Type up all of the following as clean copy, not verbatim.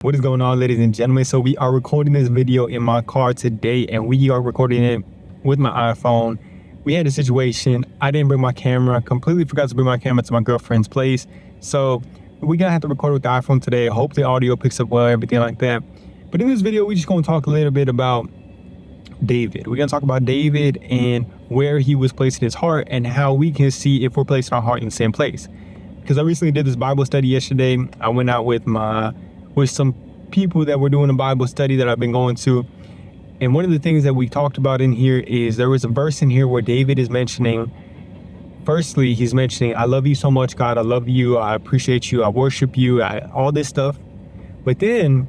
What is going on, ladies and gentlemen? So we are recording this video in my car today, and we are recording it with my iPhone. We had a situation. I didn't bring my camera. Completely forgot to bring my camera to my girlfriend's place. So we're gonna have to record with the iPhone today. Hope the audio picks up well, everything like that. But in this video, we're just gonna talk a little bit about David. We're gonna talk about David and where he was placing his heart and how we can see if we're placing our heart in the same place. Because I recently did this Bible study yesterday. I went out with some people that were doing a Bible study that I've been going to. And one of the things that we talked about in here is there was a verse in here where David is mentioning, firstly, he's mentioning, I love you so much, God. I love you. I appreciate you. I worship you. All this stuff. But then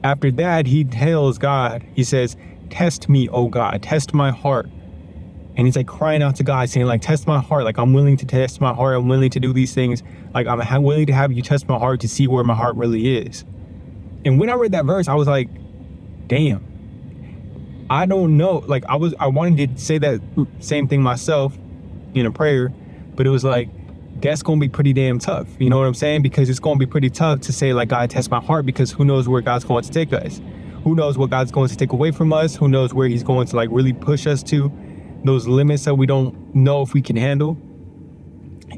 after that, he tells God, he says, test me, oh God, test my heart. And he's like crying out to God, saying like, test my heart. Like, I'm willing to test my heart. I'm willing to do these things. Like, I'm willing to have you test my heart to see where my heart really is. And when I read that verse, I was like, damn, I don't know. Like, I wanted to say that same thing myself in a prayer, but it was like, that's going to be pretty damn tough. You know what I'm saying? Because it's going to be pretty tough to say like, God, test my heart, because who knows where God's going to take us? Who knows what God's going to take away from us? Who knows where he's going to like really push us to those limits that we don't know if we can handle?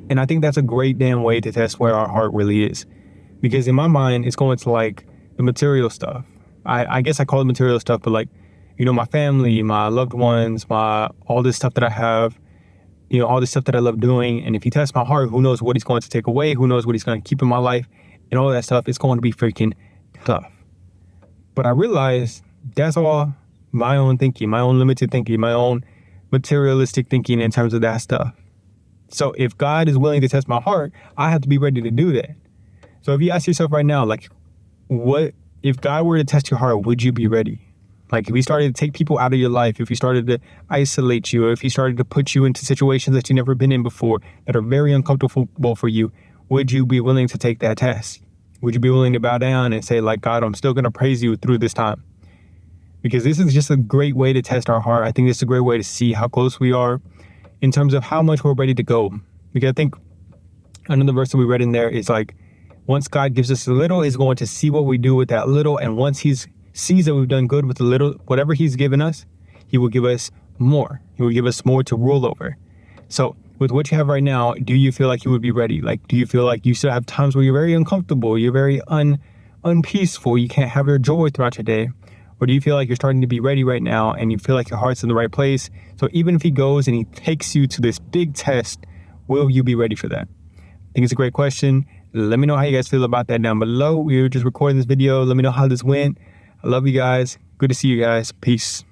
And I think that's a great damn way to test where our heart really is. Because in my mind, it's going to like the material stuff. I guess I call it material stuff, but like, you know, my family, my loved ones, all this stuff that I have, you know, all this stuff that I love doing. And if he tests my heart, who knows what he's going to take away? Who knows what he's going to keep in my life? And all that stuff, it's going to be freaking tough. But I realized that's all my own thinking, my own limited thinking, my own materialistic thinking in terms of that stuff. So if God is willing to test my heart, I have to be ready to do that. So if you ask yourself right now, like, what if God were to test your heart, would you be ready? Like, if he started to take people out of your life, if he started to isolate you, or if he started to put you into situations that you've never been in before that are very uncomfortable for you, would you be willing to take that test? Would you be willing to bow down and say, like, God, I'm still going to praise you through this time? Because this is just a great way to test our heart. I think it's a great way to see how close we are in terms of how much we're ready to go. Because I think another verse that we read in there is like, once God gives us a little, he's going to see what we do with that little. And once he sees that we've done good with the little, whatever he's given us, he will give us more. He will give us more to rule over. So with what you have right now, do you feel like you would be ready? Like, do you feel like you still have times where you're very uncomfortable, you're very unpeaceful, you can't have your joy throughout your day? Or do you feel like you're starting to be ready right now and you feel like your heart's in the right place? So even if he goes and he takes you to this big test, will you be ready for that? I think it's a great question. Let me know how you guys feel about that down below. We were just recording this video. Let me know how this went. I love you guys. Good to see you guys. Peace.